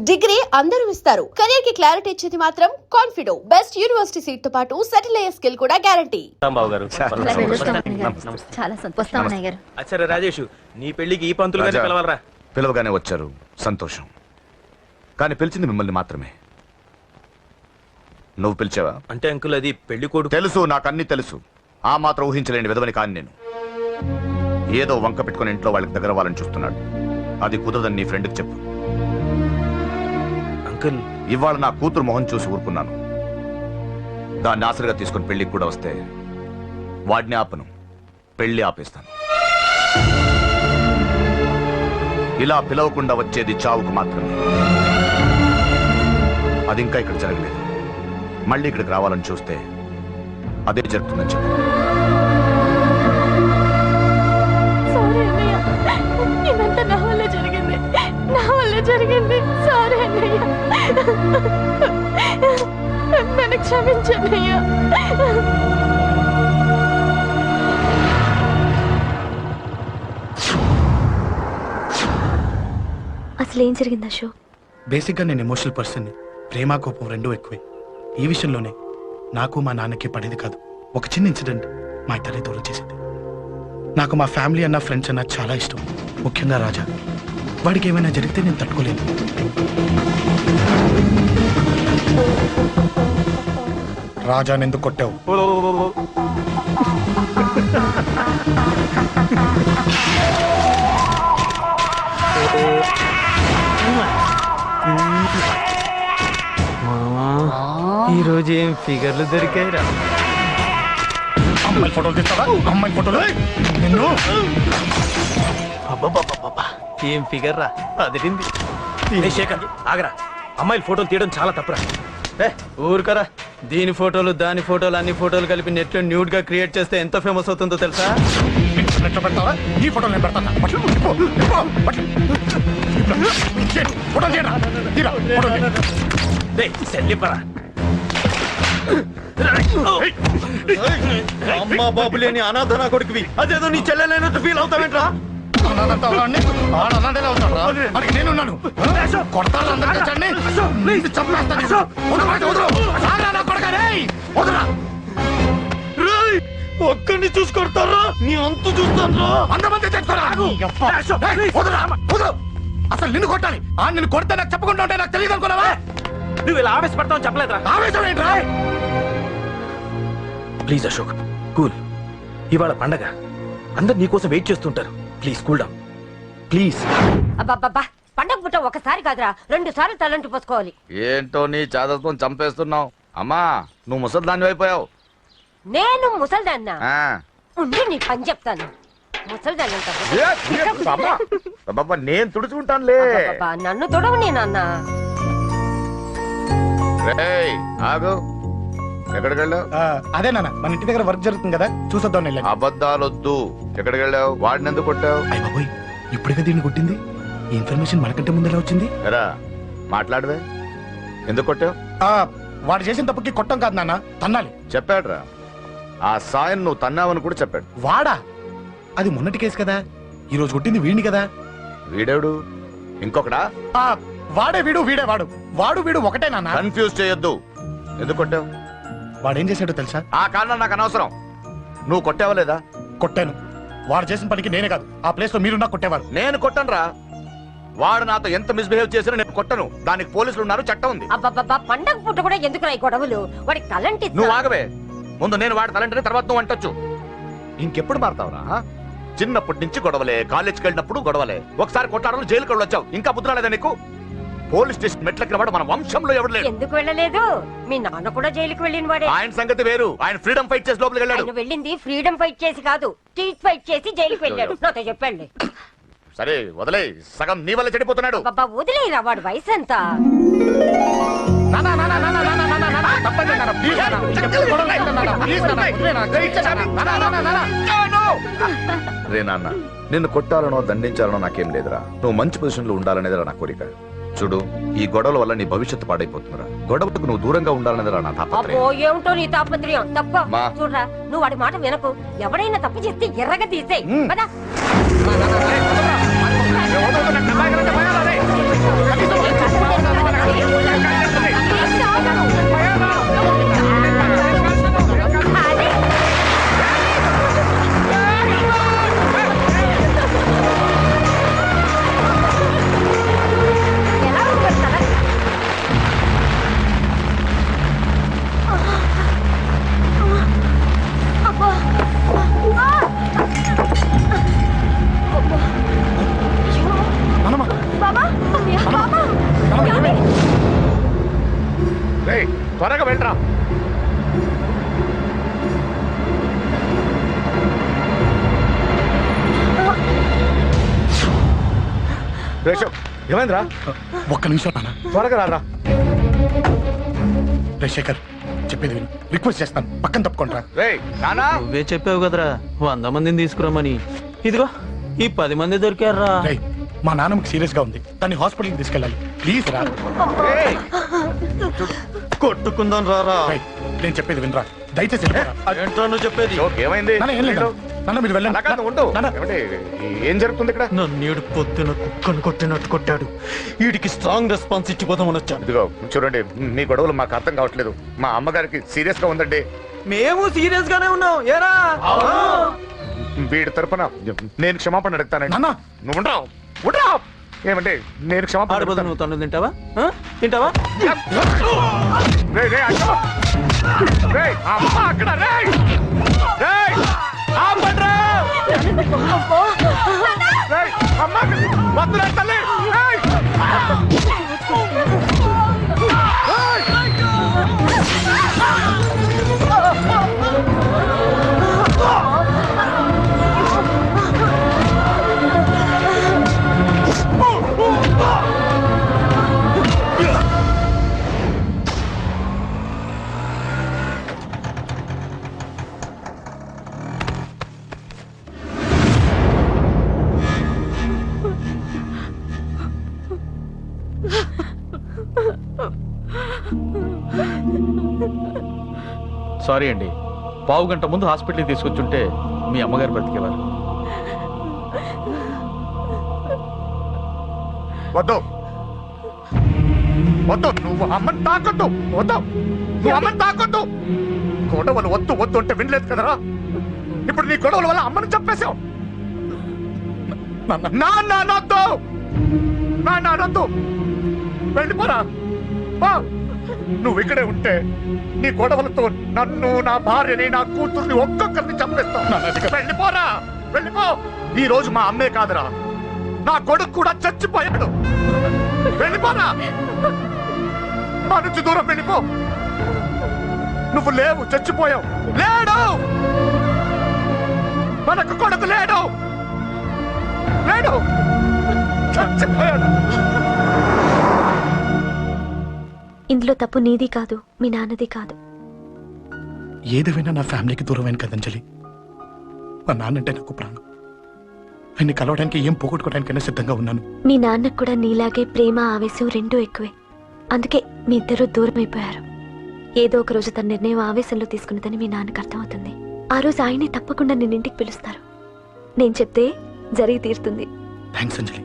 Degree అందరూ ఇస్తారు, career కి క్లారిటీ ఇచ్చేది మాత్రం కాన్ఫిడో. బెస్ట్ యూనివర్సిటీ సీట్ తో పాటు సెటిల్ అయ్యే స్కిల్ కూడా గ్యారంటీ. చాలా సంతోషం గారు. అచ్చరే రాజేష్, నీ పెళ్లికి ఈ పంతులుగానే పిలవాలరా. పిలవగానే వచ్చారు, సంతోషం. కానీ పిలిచింది మిమ్మల్ని మాత్రమే. నువ్వు పిలిచావా? అంటే అంకుల్, అది పెళ్లి కొడుకు. తెలుసు, నాకు అన్ని తెలుసు. ఆ మాత్రం ఊహించలేని విధవని కాని నేను. ఏదో వంక పెట్టుకుని ఇంట్లో వాళ్ళకి దగ్గర వాళ్ళని చూస్తున్నాడు. అది కుదరదని నీ ఫ్రెండ్కి చెప్పు. అంకుల్, ఇవాళ నా కూతురు మొహం చూసి ఊరుకున్నాను. దాన్ని ఆసరిగా తీసుకుని పెళ్లికి కూడా వస్తే వాడిని ఆపను, పెళ్లి ఆపేస్తాను. ఇలా పిలవకుండా వచ్చేది చావుకు మాత్రమే. అది ఇంకా ఇక్కడ జరగలేదు. మళ్ళీ ఇక్కడికి రావాలని చూస్తే అదే జరుగుతుందని చెప్పు. ఇదంతా నా వల్ల జరిగింది, నా వల్ల జరిగింది. సారీ అన్నయ్య, నన్ను క్షమించన్నయ్య. అసలు ఏం జరిగింది అశోక్? బేసిక్గా నేను ఎమోషనల్ పర్సన్ని. ప్రేమ కోపం రెండూ ఎక్కువే. ఈ విషయంలోనే నాకు మా నాన్నకి పడేది కాదు. ఒక చిన్న ఇన్సిడెంట్ మా ఇద్దరిని దూరం చేసింది. నాకు మా ఫ్యామిలీ అన్న ఫ్రెండ్స్ అన్న చాలా ఇష్టం, ముఖ్యంగా రాజా. వాడికి ఏమైనా జరిగితే నేను తట్టుకోలేను. రాజాని ఎందుకు కొట్టావు? ఈ రోజు ఏం ఫిగర్లు దొరికాయిరా. అమ్మాయి ఫోటోలు తీస్తావా? అమ్మాయి ఫోటోలు నిన్ను. ఏం ఫిగర్ రా, అదిరింది. శేఖర్ ఆగరా, అమ్మాయిల ఫోటోలు తీయడం చాలా తప్పురా. ఊరుకరా, దీని ఫోటోలు దాని ఫోటోలు అన్ని ఫోటోలు కలిపి నెట్ లో న్యూడ్ గా క్రియేట్ చేస్తే ఎంత ఫేమస్ అవుతుందో తెలుసా? నెట్లో పెడతావా? ఈ ఫోటోలు నేను పెడతాను. అమ్మా బాబు లేని అనాథ నా కొడుకువి, అదేదో నీ చెల్లెలైనట్టు ఫీల్ అవుతావేంట్రా? నేనున్నాను. ఒక్కడిని చూసి కొడతారా? నీ అంతు చూస్తాను. అసలు నిన్ను కొట్టాలి. నిన్ను కొడితే నాకు చెప్పకుండా ఉంటే నాకు తెలియదు అనుకున్నావా? నువ్వు ఇలా ఆవేశపడతావు చెప్పలేదురా. ఆవేశం ఏంట్రా? Please Ashok, cool. ఇవాళ పండగ, అందరు నీకోసం వెయిట్ చేస్తుంటారు. Please cool down, please. అబ్బబ్బబ్బా, పండగ పుట్ట ఒకసారి కాదురా, 2 సార్లు తలంటి పోసుకోవాలి. ఏంటో నీ చాదత్వం చంపేస్తున్నావు. అమ్మా, నువ్వు ముసలిదాన్ని అయిపోయావు. నేను ముసల్దాన్నా? ఉండి నీ పని చెప్తాను. ముసల్దాన్ని నేను తుడుచుకుంటానులే. నన్ను తొడవు నేనన్నా. ఆగు, ఎక్కడికి వెళ్ళావు? అదే నాన్న, మన ఇంటి దగ్గర వర్క్ జరుగుతుంది కదా, చూసొద్దాం. అబద్ధాలొద్దు. ఎక్కడికి వెళ్ళావు? వాడిని ఎందుకు కొట్టావు? అయ్య బాబోయ్, ఇప్పుడుగా దీన్ని కొట్టింది. ఈ ఇన్ఫర్మేషన్ మనకంటే ముందు ఎలా వచ్చింది? ఎరా మాట్లాడవే, ఎందుకు కొట్టావు? వాడు చేసిన తప్పుకి కొట్టం కాదు నాన్న, తన్నాలి. చెప్పాడురా, ఆ సాయం నువ్వు తన్నావని కూడా చెప్పాడు. వాడా? అది మొన్నటి కేసు కదా, ఈ రోజు కొట్టింది వీడిని కదా. వీడేవుడు? ఇంకొకడా? వాడే వీడు, వీడే వాడు. వాడు వీడు ఒకటే నాన్న. కన్ఫ్యూజ్ చేయొద్దు. ఎందుకు కొట్టావు? వాడేం చేశాడో తెలుసా? ఆ కారణం నాకు అనవసరం. నువ్వు కొట్టావా లేదా? కొట్టాను. వాడు చేసిన పనికి నేనే కాదు, ఆ ప్లేస్ లో మీరున్నా కొట్టేవారు. నేను కొట్టనురా. వాడు నాతో ఎంత మిస్బిహేవ్ చేసినా నేను కొట్టను. దానికి పోలీసులు ఉన్నారు, చట్టం ఉంది. అబ్బబ్బబ్బా, పండగ పుట్ట కూడా ఎందుకు రాయి గొడవలు? వాడికి తలంటి. నువ్వు ఆగవే. ముందు నేను వాడి తలంటే తర్వాత నువ్వు అంటొచ్చు. ఇంకెప్పుడు మారుతావురా? చిన్నప్పటి నుంచి గొడవలే, కాలేజ్కి వెళ్ళినప్పుడు గొడవలే. ఒకసారి కొట్లాడలు జైలుకి వచ్చావు, ఇంకా బుద్ధి రాలేదా నీకు? పోలీస్ స్టేషన్ మెట్లకి వాడు మన వంశంలో ఎవడు లేడు. ఎందుకు వెళ్ళలేదు? మీ నాన్న కూడా జైలుకి వెళ్ళిన వాడే. ఆయన సంగతి వేరు. ఆయన ఫ్రీడమ్ ఫైట్ చేసి లోపలికి వెళ్ళాడు. వెళ్ళింది ఫ్రీడమ్ ఫైట్ చేసి కాదు, టీచ్ ఫైట్ చేసి జైలుకి వెళ్ళాడు. నాతో చెప్పండి. సరే వదిలే, సగం నీ వల్ల చెడిపోతున్నాడు. బాబా వదిలేరా, వాడు వయసు ఎంత? రే నాన్న, నిన్ను కొట్టాలనో దండించాలనో నాకేం లేదురా. నువ్వు మంచి పొజిషన్ లో ఉండాలనేదిరా నా కోరిక. చూడు, ఈ గొడవల వల్ల నీ భవిష్యత్తు పాడైపోతుందిరా. గొడవకు నువ్వు దూరంగా ఉండాలనేదిరా నా తాపత్రయం. ఏమిటో నీ తాపత్రయం? తప్పు చూడరా, నువ్వు వాడి మాట వినకు. ఎవరైనా తప్పు చేస్తే ఎర్రగా తీసేయ్. త్వరగా వెళ్ళరా. రేషవ్ ఏమైందిరా? ఒక్క నిమిషం నాన్న. త్వరగా రారా. రే శేఖర్, చెప్పేది విను. రిక్వెస్ట్ చేస్తాను, పక్కన తప్పుకుంటారా. రేయ్ నానా. నువ్వే చెప్పావు కదరా 100 మందిని తీసుకురామని. ఇదిగో ఈ 10 మంది దొరికారా. రే, మా నాన్నకి సీరియస్ గా ఉంది, దాన్ని హాస్పిటల్కి తీసుకెళ్ళాలి. ప్లీజ్ రా. రేయ్, కొట్టుకుందాం రారా. రేయ్, నేను చెప్పేది వినరా, దయచేసి వెళ్ళిపోరా. ఏంట్రా నువ్వు చెప్పేది? జోక్ ఏమైంది? నాన్న, ఏం లేదు నాన్న, మీరు వెళ్ళండి. అలా కాదు, ఉండు. నాన్న. ఏమండి, ఏం జరుగుతుంది ఇక్కడ? నన్నేడు పొద్దున కుక్కను కొట్టినట్టు కొట్టాడు. వీడికి స్ట్రాంగ్ రెస్పాన్స్ ఇచ్చిపోదామని వచ్చాను. ఇదిగో చూడండి, మీ గొడవలు మాకు అర్థం కావట్లేదు. మా అమ్మగారికి సీరియస్ గా ఉందండి. మేము సీరియస్ గానే ఉన్నాం. ఏరా వీడి తరపున నేను క్షమాపణ అడుగుతానండి. నాన్న. నువ్వు ఉండరావు, ఉండరావు. ఏమంటే నేను క్షమాపణ ఆడబోదు అడుగుతాను. నువ్వు తను తింటావా? తింటావా? రేయ్, రేయ్, అక్కడ. రేయ్, అమ్మ అక్కడ. రేయ్, రేయ్, ఆపండ్రా. రేయ్, అమ్మ అక్కడ. వద్దురా తల్లి. రేయ్. సారీ అండి, పావు గంట ముందు హాస్పిటల్కి తీసుకొచ్చుంటే మీ అమ్మగారు బ్రతికేవారు. వద్దు, వద్దు, నువ్వు అమ్మని తాకొద్దు. వద్దు, నువ్వు అమ్మని తాకొద్దు. గొడవలు వద్దు వద్దు అంటే వినలేదు కదరా. ఇప్పుడు నీ గొడవల వల్ల అమ్మని చంపేశావు. నాన్నొద్దు, నాన్నొద్దు. వెళ్ళిపోరా. నువ్వు ఇక్కడే ఉంటే నీ గొడవలతో నన్ను, నా భార్యని, నా కూతుర్ని ఒక్కొక్కరిని చంపేస్తావు. వెళ్ళిపోరా, వెళ్ళిపో. ఈ రోజు మా అమ్మే కాదురా, నా కొడుకు కూడా చచ్చిపోయాడు. వెళ్ళిపోరా, మా నుంచి దూరం వెళ్ళిపో. నువ్వు లేవు, చచ్చిపోయావు. లేడు, మనకు కొడుకు లేడు, లేడు, చచ్చిపోయాడు. ఇందులో తప్పు నీది కాదు, మీ నాన్నది కాదు. ఏదేమైనా నా ఫ్యామిలీకి దూరమైన కదంజలి. మా నాన్నంటే నాకు ప్రాణం. ఆయన్ని కలవడానికి ఏం పోగొట్టుకోవడానికైనా సిద్ధంగా ఉన్నాను. మీ నాన్నకు కూడా నీలాగే ప్రేమ, ఆవేశం రెండూ ఎక్కువే. అందుకే మీ ఇద్దరూ దూరం అయిపోయారు. ఏదో ఒక రోజు తన నిర్ణయం ఆవేశంలో తీసుకున్నదని మీ నాన్నకు అర్థమవుతుంది. ఆ రోజు ఆయనే తప్పకుండా నిన్న ఇంటికి పిలుస్తారు. నేను చెప్తే జరిగి తీరుతుంది. థ్యాంక్స్ అంజలి.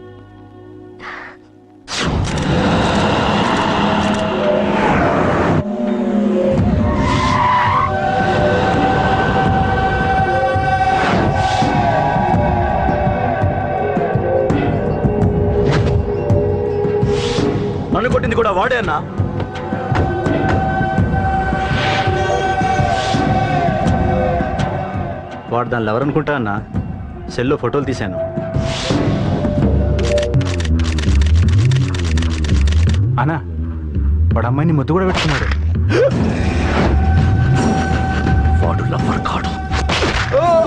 నన్ను కొట్టింది కూడా వాడే అన్నా. వాడు దానిలో ఎవరనుకుంటా అన్న, సెల్లో ఫోటోలు తీశాను. అన్నా, వాడు అమ్మాయిని ముద్దు కూడా పెట్టుకున్నాడు. వాడు లవ్వర్ కాడు,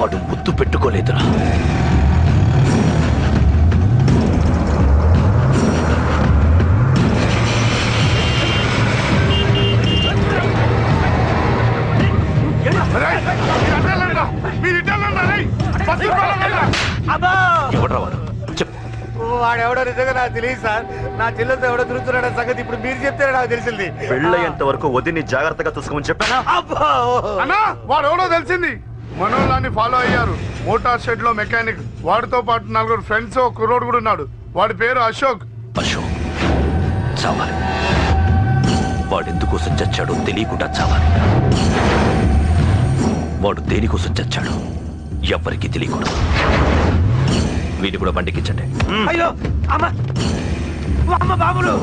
వాడు ముద్దు పెట్టుకోలేదురా. వాడెవడో నిజంగా నాకు తెలియదు సార్. నా చెల్లెలతో ఎవడో తిరుగుతున్నాడో సంగతి ఇప్పుడు మీరు చెప్తే నాకు తెలిసింది. పెళ్ళయ్యేంత వరకు వదిని జాగ్రత్తగా చూసుకోమని చెప్పానా? అన్నా, వాడు ఎవడో తెలిసింది. మనోళ్ళని ఫాలో అయ్యారు. మోటార్ షెడ్ లో మెకానిక్, వాడితో పాటు 4 ఫ్రెండ్స్, ఒక కుర్రోడు కూడా ఉన్నాడు. వాడి పేరు అశోక్. అశోక్ చావాలి. వాడెందుకోసం చచ్చాడో తెలియకుండా చావాలి. వాడు దేనికోసం చచ్చాడో ఎవ్వరికీ తెలియకూడదు. వీడిని కూడా బండికించండి. అయ్యో అమ్మ, అమ్మ బాబులు.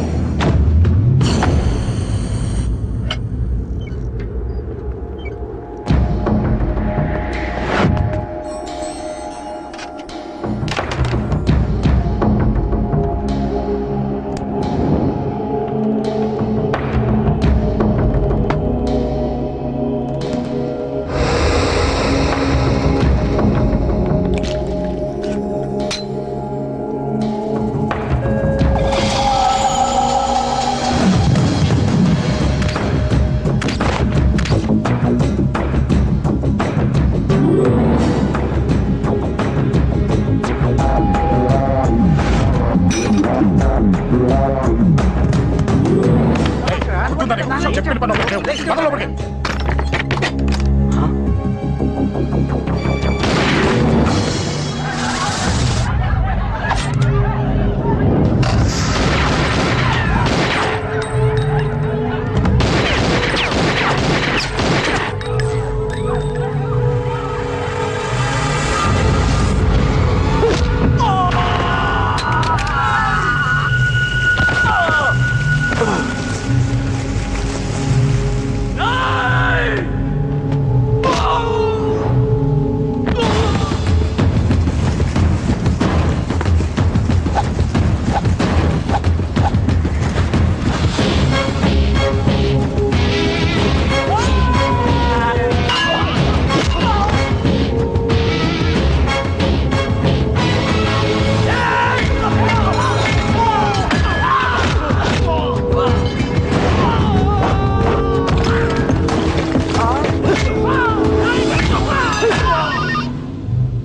బుద్ధుందా నీకు? చెప్పిన పని ఒకటి చేయవు. పద లోపలికి.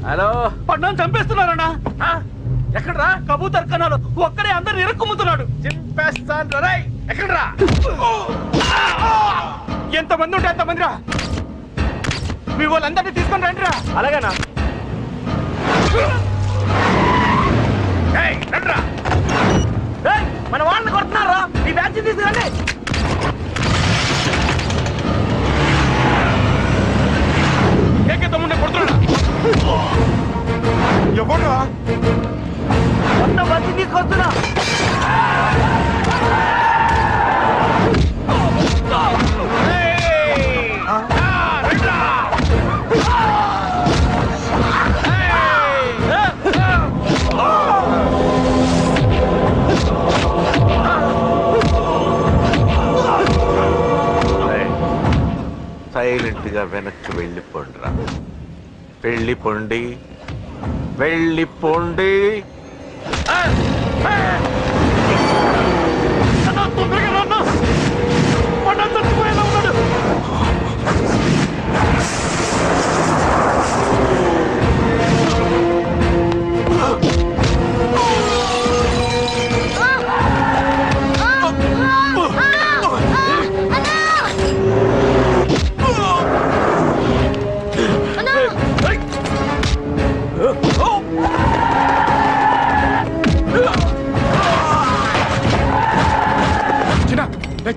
హలో, పట్నం చంపేస్తున్నారన్నా. ఎక్కడ్రా కబూతర్ కన్నాలు? ఒక్కడే అందరు ఇరుక్కుమ్ముతున్నాడు. చింపేస్తాను రా. ఎక్కడ్రా? ఎంతమంది ఉంటే ఎంతమంది రా. మీ వాళ్ళందరినీ తీసుకొని రండి రా. అలాగేనా? రండిరా. మన వాళ్ళని కొడుతున్నారా? ఈ బ్యాచ్ తీసుకురండి. ఏకెత్తముండే కొడుతున్నా. ఎవరు? మొన్న బస్సు తీసుకొస్తున్నా. సైలెంట్ గా వెనక్కి వెళ్ళిపోండిరా. వెళ్ళిపోండి, వెళ్ళిపోండి.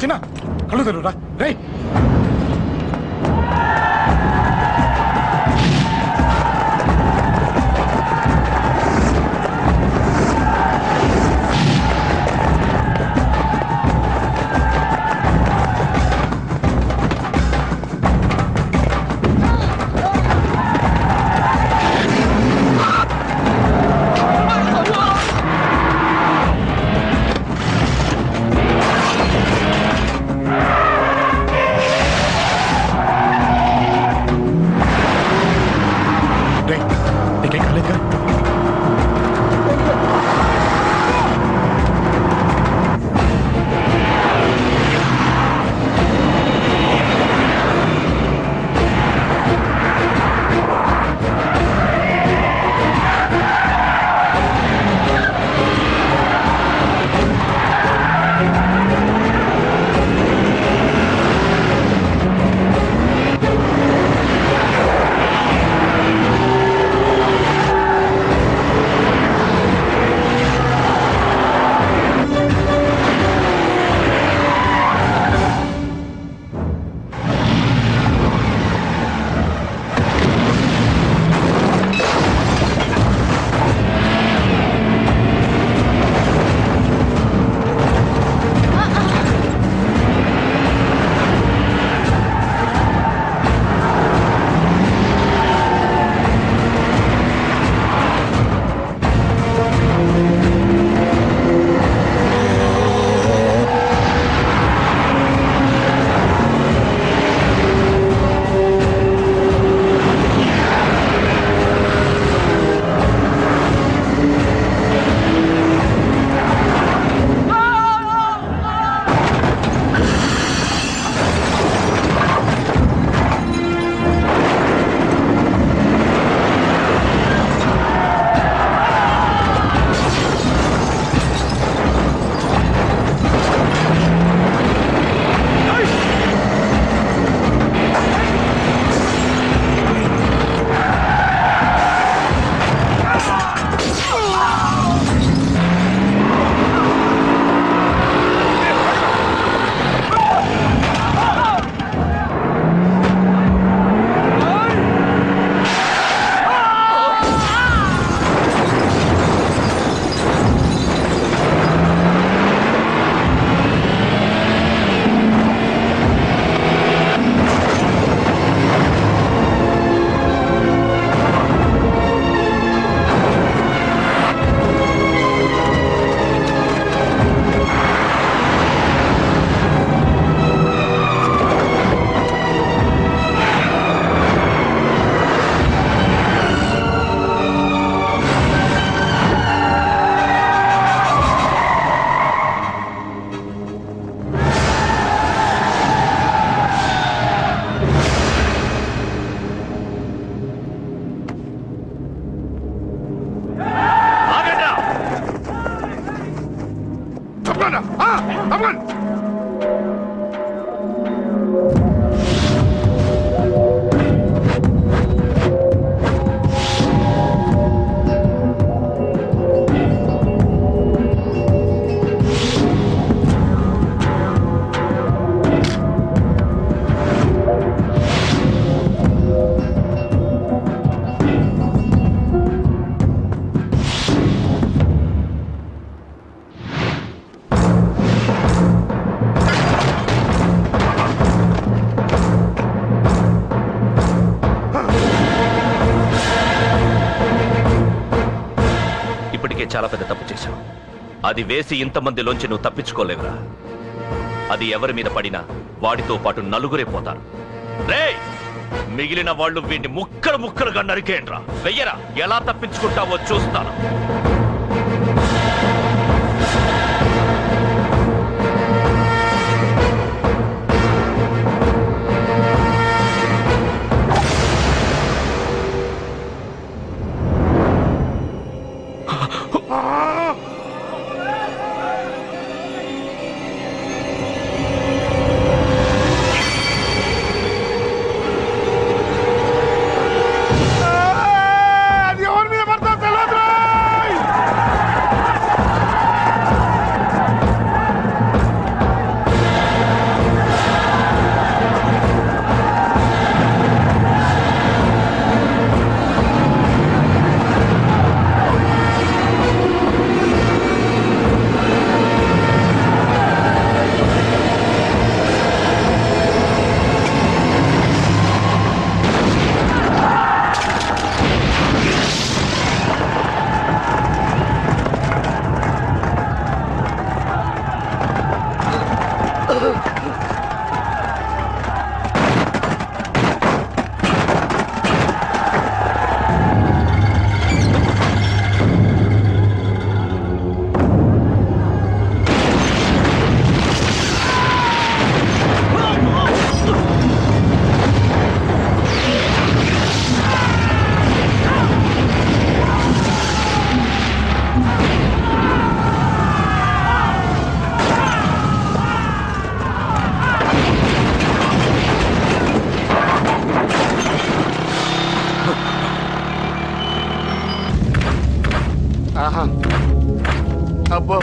చిన్న కళ్ళు తెరురా రే. తప్పండి. ఇప్పటికే చాలా పెద్ద తప్పు చేశావు. అది వేసి ఇంతమందిలోంచి నువ్వు తప్పించుకోలేవురా. అది ఎవరి మీద పడినా వాడితో పాటు నలుగురే పోతారు. రేయ్, మిగిలిన వాళ్ళు వీడిని ముక్కలు ముక్కలుగా నరికేయండ్రా. వెయ్యరా, ఎలా తప్పించుకుంటావో చూస్తాను. అది ఎవరి మీద పడతా తెలియదు. ఆహా, అబ్బో,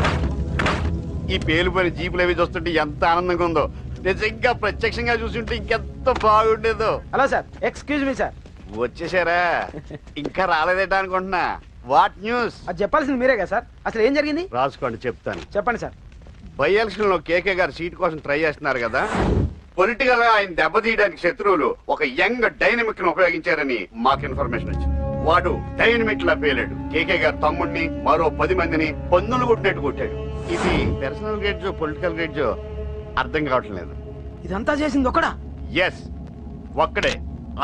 ఈ పేలుపోయిన జీపులు అవి చూస్తుంటే ఎంత ఆనందంగా ఉందో. నిజంగా ప్రత్యక్షంగా చూస్తుంటే ఇంకెంత బాగుండేదో. Hello sir, excuse me sir. వచ్చేసారా? ఇంకా రాలేదేటా అనుకుంటున్నా. What news? అది చెప్పాల్సింది మీరే కదా సార్. అసలు ఏం జరిగింది రాసుకోండి, చెప్తాను. చెప్పండి సార్. బై ఎలక్షన్ లో కేకే గారు సీట్ కోసం ట్రై చేస్తున్నారు కదా. పొలిటికల్ గా ఆయన దెబ్బతీయడానికి శత్రువులు ఒక యంగ్ డైనమిక్ ను ఉపయోగించారని మాకు ఇన్ఫర్మేషన్ వచ్చింది. వాడు డైనమిక్ లా పేలాడు. కేకే గారు తమ్ముడిని, మరో 10 మందిని పన్నులు కొట్టినట్టు కొట్టాడు. ఇది పర్సనల్ గ్రేడ్జో పొలిటికల్ గ్రేడ్జో అర్థం కావట్లేదు. ఇదంతా చేసింది ఒకడా? ఎస్, ఒక్కడే,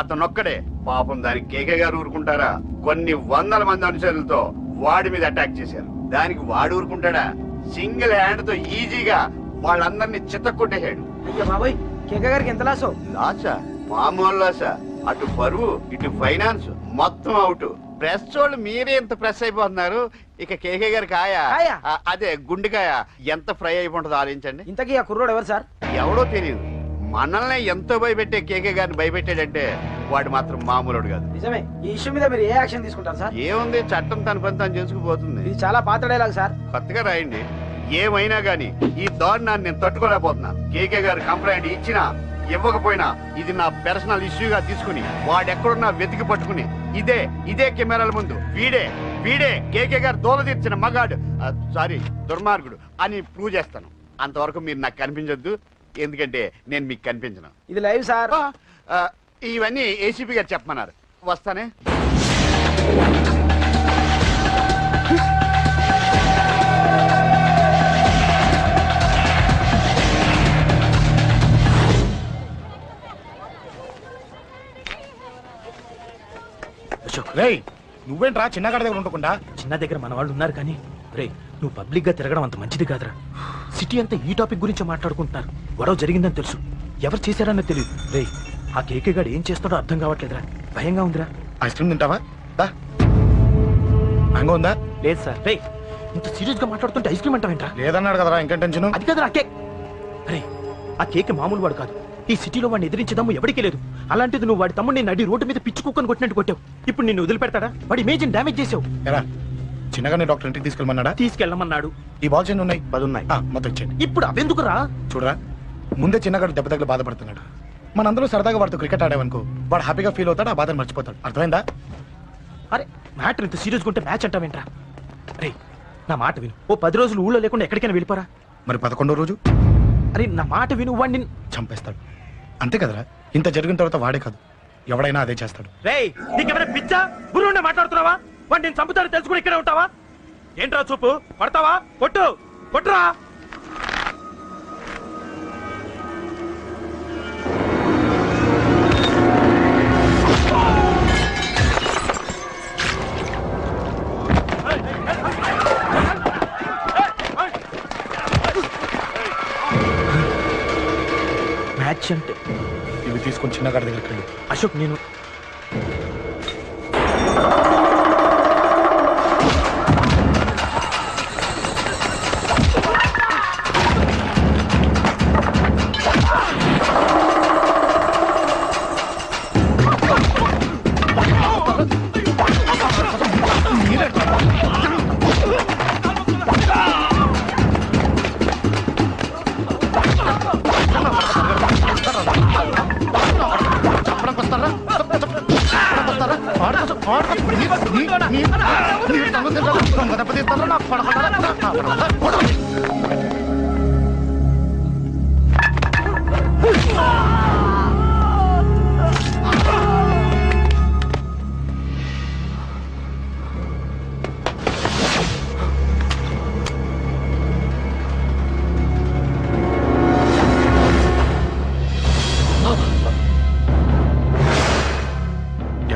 అతనొక్కడే. పాపం దానికి కేకే గారు ఊరుకుంటారా? కొన్ని వందల మంది అనుచరులతో వాడి మీద అటాక్ చేశారు. దానికి వాడు ఊరుకుంటాడా? సింగిల్ హ్యాండ్ తో ఈజీగా వాళ్ళందరినీ చిత్తకొట్టేశాడు. అయ్యో బాబోయ్, కేకే గారికి ఎంత లాసో? లాసా? మామూలు లాసా? అటు పరువు, ఇటు ఫైనాన్స్, మొత్తం అవుట్. ప్రెస్ వాళ్ళు మీరే ఎంత ప్రెస్ అయిపోతున్నారు. ఇక కేకే గారి కాయ, అదే గుండెకాయ ఎంత ఫ్రై అయిపోతుందో ఆలోచించండి. ఇంతకీ ఆ కుర్రోడు ఎవరు సార్? ఎవడో తెలియదు. మనల్ని ఎంతో భయపెట్టే కేకే గారిని భయపెట్టాడంటే వాడు మాత్రం మామూలుడు కాదు. నిజమే. ఈ ఇష్యూ మీద మీరు ఏ యాక్షన్ తీసుకుంటారు సార్? ఏముంది, చట్టం తన పని తాను చేసుకుపోతుంది. ఇది చాలా పాత డైలాగ్ సార్. కొత్తగా రాయండి. ఏమైనా గానీ ఈ దారుణాన్ని నేను తట్టుకోలేకపోతున్నాను. కేకే గారు కంప్లైంట్ ఇచ్చినా ఇవ్వకపోయినా ఇది నా పర్సనల్ ఇష్యూగా తీసుకుని వాడెక్కడున్నా వెతికి పట్టుకుని ఇదే కెమెరాల ముందు వీడే కేకే గారు దోల తీర్చిన మగాడు, సారీ దుర్మార్గుడు అని ప్రూవ్ చేస్తాను. అంతవరకు మీరు నాకు కనిపించొద్దు, ఎందుకంటే నేను మీకు కనిపించను. ఇది లైవ్ సార్. ఇవన్నీ ఏసీపీ గారు చెప్పమన్నారు. వస్తానే. రేయ్, నువ్వేంట్రా చిన్నగాడి దగ్గర ఉండకుండా? చిన్న దగ్గర మన వాళ్ళు ఉన్నారు కానీ రే, నువ్వు పబ్లిక్ గా తిరగడం అంత మంచిది కాదురా. సిటీ అంతా ఈ టాపిక్ గురించి మాట్లాడుకుంటున్నారు. గొడవ జరిగిందని తెలుసు, ఎవరు చేశారన్నో తెలియదు. రే, ఆ కేకే గాడు ఏం చేస్తాడో అర్థం కావట్లేదురా. భయంగా ఉందిరా. ఐస్ క్రీమ్ తింటావా? మ్యాంగో ఉందా? లేదు సార్. రే, ఇంత సీరియస్ గా మాట్లాడుతుంటే ఐస్ క్రీమ్ అంటావేంట్రా? లేదన్నాడు కదరా ఇంకా టెన్షన్. అది కదా కేక్. అరే ఆ కేక్ మామూలు వాడు కాదు. ఈ సిటీలో వాడిని ఎదిరించదమ్ము ఎవరికీ లేదు. అలాంటిది నువ్వు వాడి తమ్ముడిని నడి రోడ్డు మీద పిచ్చి కుక్కను కొట్టినట్టు కొట్టావు. ఇప్పుడు నిన్ను వదిలిపెడతాడా? వాడి ఇమేజ్ డ్యామేజ్ చేసావు. ఎరా చిన్నగానే డాక్టర్ ఇంటికి తీసుకెళ్ళమన్నాడా? తీసుకెళ్ళమన్నాడు. ఈ బాల్స్ ఎన్ని ఉన్నాయి? 10 ఉన్నాయి. మొత్తం ఇచ్చేయండి. ఇప్పుడు అవెందుకురా? చూడరా ముందే చిన్నగాడు దెబ్బ తగిలి బాధపడుతున్నాడు. మనందరూ సరదాగా వాడితో క్రికెట్ ఆడామనుకో వాడు హ్యాపీగా ఫీల్ అవుతాడు, ఆ బాధను మర్చిపోతాడు. అర్థమైందా? అరే మ్యాటర్ ఇంత సీరియస్గా ఉంటే మ్యాచ్ అంటావేంట్రా? అరే నా మాట విను. ఓ 10 రోజులు ఊళ్ళో లేకుండా ఎక్కడికైనా వెళ్ళిపోరా. మరి 11వ రోజు అరే నా మాట విను, వాడిని చంపేస్తాడు. అంతే కదరా? ఇంత జరిగిన తర్వాత వాడే కాదు ఎవడైనా అదే చేస్తాడు. రేయ్ నీకేమైనా పిచ్చా? గురువు ఉండే మాట్లాడుతున్నావా? వాడు నేను చంపుతాను తెలుసుకుని ఇక్కడే ఉంటావా? ఏంట్రా చూపు? పడతావా? కొట్టు కొట్టురా. మ్యాచ్ అంటే ఇవి తీసుకొని చిన్నగాడి దగ్గరికి వెళ్ళి అశోక్ నేను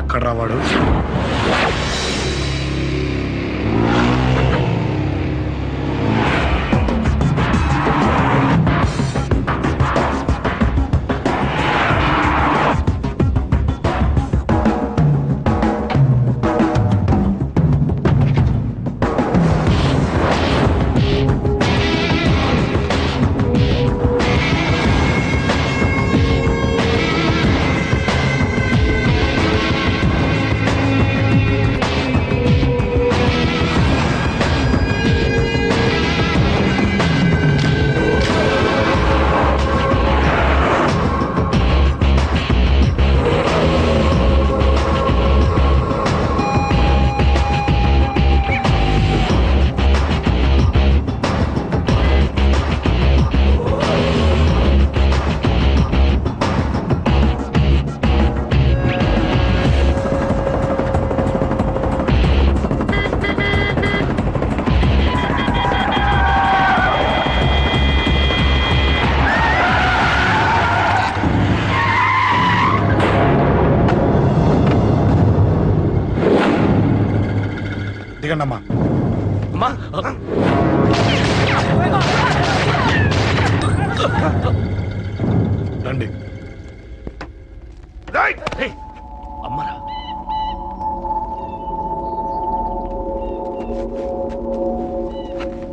ఎక్కడ రావాడు? దిగండమ్మా. అమ్మా రండి. అమ్మరా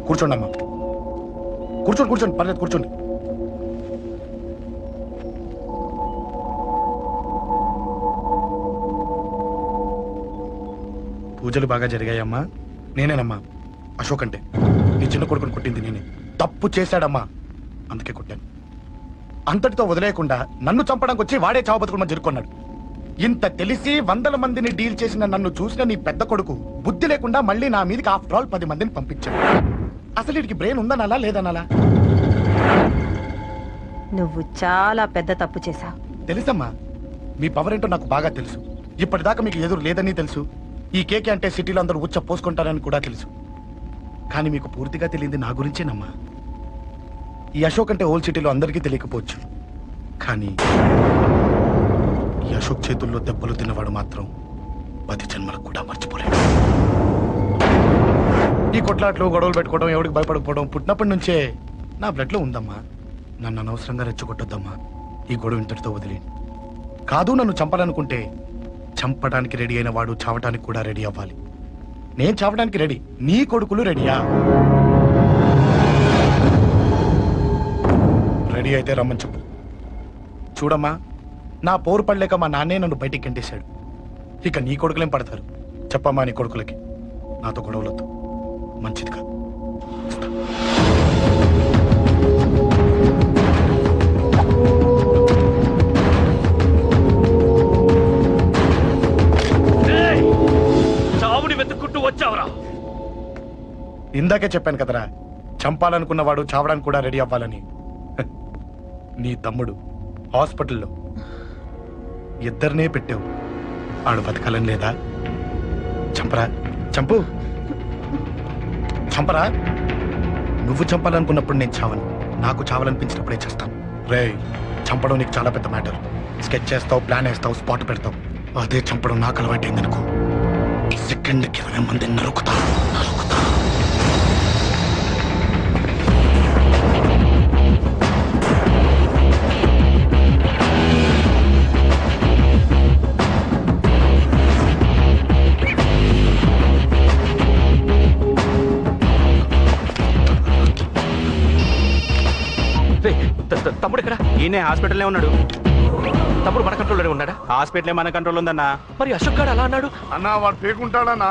కూర్చోండి అమ్మా. కూర్చోండి కూర్చోండి, పర్లేదు కూర్చోండి. పూజలు బాగా జరిగాయమ్మా? నేనేనమ్మా అశోక్ అంటే. నీ చిన్న కొడుకుని కొట్టింది నేనే. తప్పు చేశాడమ్మా, అందుకే కొట్టాను. అంతటితో వదిలేయకుండా నన్ను చంపడానికి వచ్చి వాడే చావు బతుకుని జరుపుకున్నాడు. ఇంత తెలిసి 100 మందిని డీల్ చేసిన నన్ను చూసిన నీ పెద్ద కొడుకు బుద్ధి లేకుండా మళ్ళీ నా మీదకి ఆఫ్టర్ ఆల్ 10 మందిని పంపించాడు. అసలు వీడికి బ్రెయిన్ ఉందనాలా లేదనాలా? నువ్వు చాలా పెద్ద తప్పు చేశావు. తెలుసమ్మా, మీ పవర్ ఏంటో నాకు బాగా తెలుసు. ఇప్పటిదాకా మీకు ఎదురు లేదని తెలుసు. ఈ కేకే అంటే సిటీలో అందరూ ఉచ్చ పోసుకుంటారని కూడా తెలుసు. కానీ మీకు పూర్తిగా తెలియంది నా గురించేనమ్మా. ఈ అశోక్ అంటే ఓల్డ్ సిటీలో అందరికీ తెలియకపోవచ్చు, కానీ ఈ అశోక్ చేతుల్లో దెబ్బలు తిన్నవాడు మాత్రం 10 జన్మలకు కూడా మర్చిపోలేడు. ఈ కొట్లాట్లు గొడవలు పెట్టుకోవడం, ఎవరికి భయపడకపోవడం పుట్టినప్పటి నుంచే నా బ్లడ్లో ఉందమ్మా. నన్ను అనవసరంగా రెచ్చగొట్టొద్దమ్మా. ఈ గొడవ ఇంతటితో వదిలే. కాదు, నన్ను చంపాలనుకుంటే చంపడానికి రెడీ అయిన వాడు చావటానికి కూడా రెడీ అవ్వాలి. నేను చావడానికి రెడీ, నీ కొడుకులు రెడీయా? రెడీ అయితే రమ్మని చెప్పు. చూడమ్మా, నా పోరు పడలేక మా నాన్నే నన్ను బయటికి గంటేశాడు. ఇక నీ కొడుకులేం పడతారు? చెప్పమ్మా నీ కొడుకులకి నాతో గొడవలొద్దు, మంచిది కాదు. చావుని వెతుక్కుంటూ వచ్చావురా. ఇందాకే చెప్పాను కదరా, చంపాలనుకున్నవాడు చావడానికి కూడా రెడీ అవ్వాలని. నీ తమ్ముడు హాస్పిటల్లో ఇద్దరినే పెట్టావు, ఆడు బతకాలని లేదా? చంపరా, చంపు, చంపరా. నువ్వు చంపాలనుకున్నప్పుడు నేను చావను, నాకు చావాలనిపించినప్పుడే చేస్తాను. రే, చంపడం నీకు చాలా పెద్ద మ్యాటర్. స్కెచ్ చేస్తావు, ప్లాన్ వేస్తావు, స్పాట్ పెడతావు. అదే చంపడం నాకు అలవాటైందనుకో, సెకండ్కి 20 మంది నరుకుతా. తమ్ముడు ఇక్కడ? ఈయనే హాస్పిటల్లో ఉన్నాడు. తమ్ముడు మన కంట్రోల్లోనే ఉన్నాడా? హాస్పిటలే మన కంట్రోల్ ఉందన్నా. మరి అశోక్ గారు అలా అన్నాడు. అన్నా వాడు పేకుంటాడన్నా.